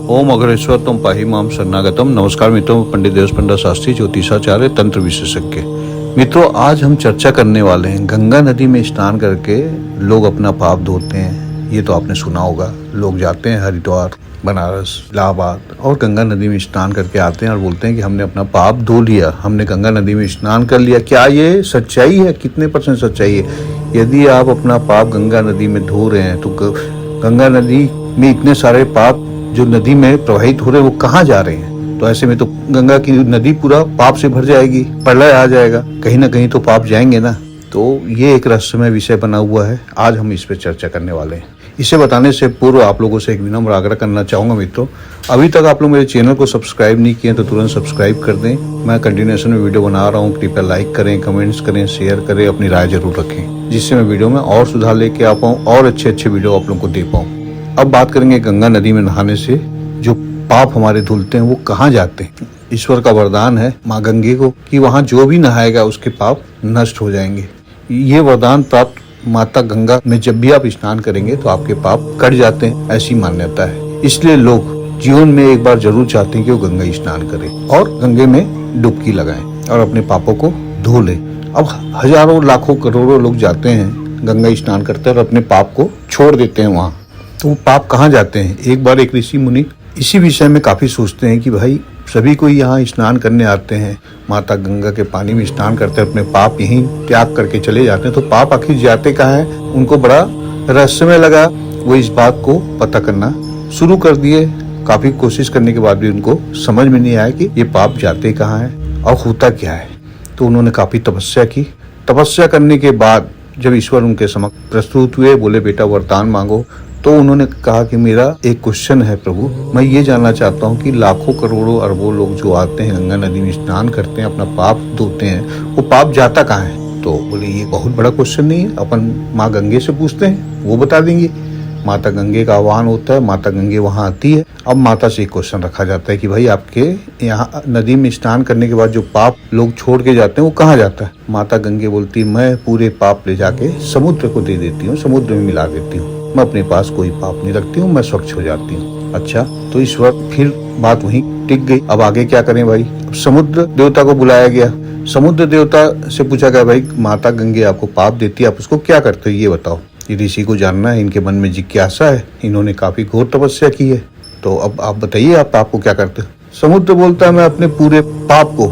ओम अग्रेश्वर तुम पाहि माम शरणागतम। नमस्कार मित्रों, पंडित देवस्पंडा शास्त्री, ज्योतिषाचार्य, तंत्र विशेषज्ञ। मित्रों, आज हम चर्चा करने वाले हैं गंगा नदी में स्नान करके लोग अपना पाप धोते हैं। ये तो आपने सुना होगा, लोग जाते हैं हरिद्वार, बनारस, इलाहाबाद और गंगा नदी में स्नान करके आते हैं और बोलते हैं कि हमने अपना पाप धो लिया, हमने गंगा नदी में स्नान कर लिया। क्या ये सच्चाई है? कितने % सच्चाई है? यदि आप अपना पाप गंगा नदी में धो रहे हैं तो गंगा नदी में इतने सारे पाप जो नदी में प्रवाहित हो रहे हैं वो कहाँ जा रहे हैं? तो ऐसे में तो गंगा की नदी पूरा पाप से भर जाएगी, प्रलय आ जाएगा, कहीं ना कहीं तो पाप जाएंगे ना। तो ये एक रहस्यमय विषय बना हुआ है, आज हम इस पर चर्चा करने वाले हैं। इसे बताने से पूर्व आप लोगों से एक विनम्र आग्रह करना चाहूँगा मित्रों, अभी तक आप लोग मेरे चैनल को सब्सक्राइब नहीं किए तो तुरंत सब्सक्राइब कर दें। मैं कंटिन्यूएशन में वीडियो बना रहा हूँ, कृपया लाइक करें, कमेंट्स करें, शेयर करें, अपनी राय जरूर रखें, जिससे मैं वीडियो में और सुधार लेके आ पाऊँ और अच्छे वीडियो आप लोगों को दे पाऊँ। अब बात करेंगे गंगा नदी में नहाने से जो पाप हमारे धुलते हैं वो कहाँ जाते हैं। ईश्वर का वरदान है माँ गंगे को कि वहाँ जो भी नहाएगा उसके पाप नष्ट हो जाएंगे। ये वरदान प्राप्त माता गंगा में जब भी आप स्नान करेंगे तो आपके पाप कट जाते हैं, ऐसी मान्यता है। इसलिए लोग जीवन में एक बार जरूर चाहते हैं कि वो गंगा स्नान करें और गंगे में डुबकी लगाएं और अपने पापों को धो लें। अब हजारों लाखों करोड़ों लोग जाते हैं, गंगा स्नान करते हैं और अपने पाप को छोड़ देते हैं वहाँ। तो वो पाप कहाँ जाते हैं? एक बार एक ऋषि मुनि इसी विषय में काफी सोचते हैं कि भाई सभी कोई यहाँ स्नान करने आते हैं, माता गंगा के पानी में स्नान करते हैं, अपने पाप यहीं त्याग करके चले जाते हैं, तो पाप आखिर जाते कहाँ हैं? उनको बड़ा रहस्यमय लगा। वो इस बात को पता करना शुरू कर दिए। काफी कोशिश करने के बाद भी उनको समझ में नहीं आया कि ये पाप जाते कहाँ हैं और होता क्या है। तो उन्होंने काफी तपस्या की। तपस्या करने के बाद जब ईश्वर उनके समक्ष प्रस्तुत हुए, बोले बेटा वरदान मांगो, तो उन्होंने कहा कि मेरा एक क्वेश्चन है प्रभु, मैं ये जानना चाहता हूँ कि लाखों करोड़ों अरबों लोग जो आते हैं गंगा नदी में स्नान करते हैं, अपना पाप धोते हैं, वो पाप जाता कहाँ है? तो बोले ये बहुत बड़ा क्वेश्चन नहीं है, अपन माँ गंगे से पूछते हैं, वो बता देंगी। माता गंगे का आह्वान होता है, माता गंगे वहाँ आती है। अब माता से एक क्वेश्चन रखा जाता है कि भाई आपके यहाँ नदी में स्नान करने के बाद जो पाप लोग छोड़ के जाते हैं वो कहाँ जाता है? माता गंगे बोलती मैं पूरे पाप ले जाके समुद्र को दे देती हूँ, समुद्र में मिला देती हूँ, मैं अपने पास कोई पाप नहीं रखती हूँ, मैं स्वच्छ हो जाती हूँ। अच्छा, तो इस वक्त फिर बात वहीं टिक गई। अब आगे क्या करें भाई? समुद्र देवता को बुलाया गया। समुद्र देवता से पूछा गया भाई माता गंगे आपको पाप देती है, आप उसको क्या करते हो ये बताओ। ये ऋषि को जानना है, इनके मन में जिज्ञासा है, इन्होंने काफी घोर तपस्या की है, तो अब आप बताइए आप पाप को क्या करते हो। समुद्र बोलता है मैं अपने पूरे पाप को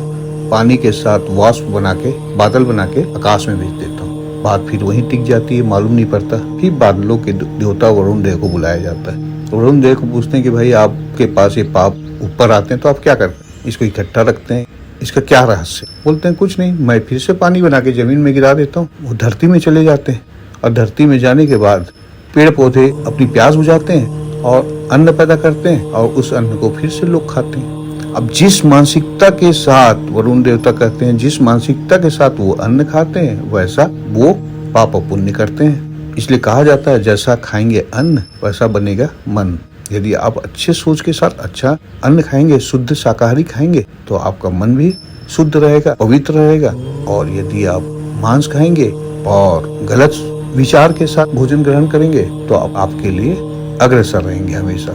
पानी के साथ वाष्प बना के, बादल बना के आकाश में भेज देता हूँ। बात फिर वहीं टिक जाती है, मालूम नहीं पड़ता। फिर बादलों के देवता वरुण देव को बुलाया जाता है। वरुण देव को पूछते हैं कि भाई आपके पास ये पाप ऊपर आते हैं तो आप क्या करते हैं? इसको इकट्ठा रखते हैं, इसका क्या रहस्य? बोलते हैं कुछ नहीं, मैं फिर से पानी बना के जमीन में गिरा देता हूँ, वो धरती में चले जाते हैं और धरती में जाने के बाद पेड़ पौधे अपनी प्यास बुझाते हैं और अन्न पैदा करते हैं और उस अन्न को फिर से लोग खाते हैं। अब जिस मानसिकता के साथ वरुण देवता कहते हैं, जिस मानसिकता के साथ वो अन्न खाते हैं वैसा वो पाप पुण्य करते हैं। इसलिए कहा जाता है जैसा खाएंगे अन्न वैसा बनेगा मन। यदि आप अच्छे सोच के साथ अच्छा अन्न खाएंगे, शुद्ध शाकाहारी खाएंगे, तो आपका मन भी शुद्ध रहेगा, पवित्र रहेगा। और यदि आप मांस खाएंगे और गलत विचार के साथ भोजन ग्रहण करेंगे तो आपके लिए अग्रसर रहेंगे हमेशा।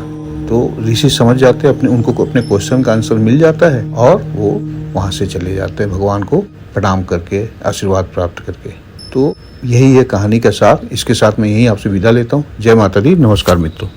तो ऋषि समझ जाते हैं, उनको अपने क्वेश्चन का आंसर मिल जाता है और वो वहां से चले जाते हैं भगवान को प्रणाम करके, आशीर्वाद प्राप्त करके। तो यही है कहानी का सार। इसके साथ मैं यही आपसे विदा लेता हूँ। जय माता दी, नमस्कार मित्रों।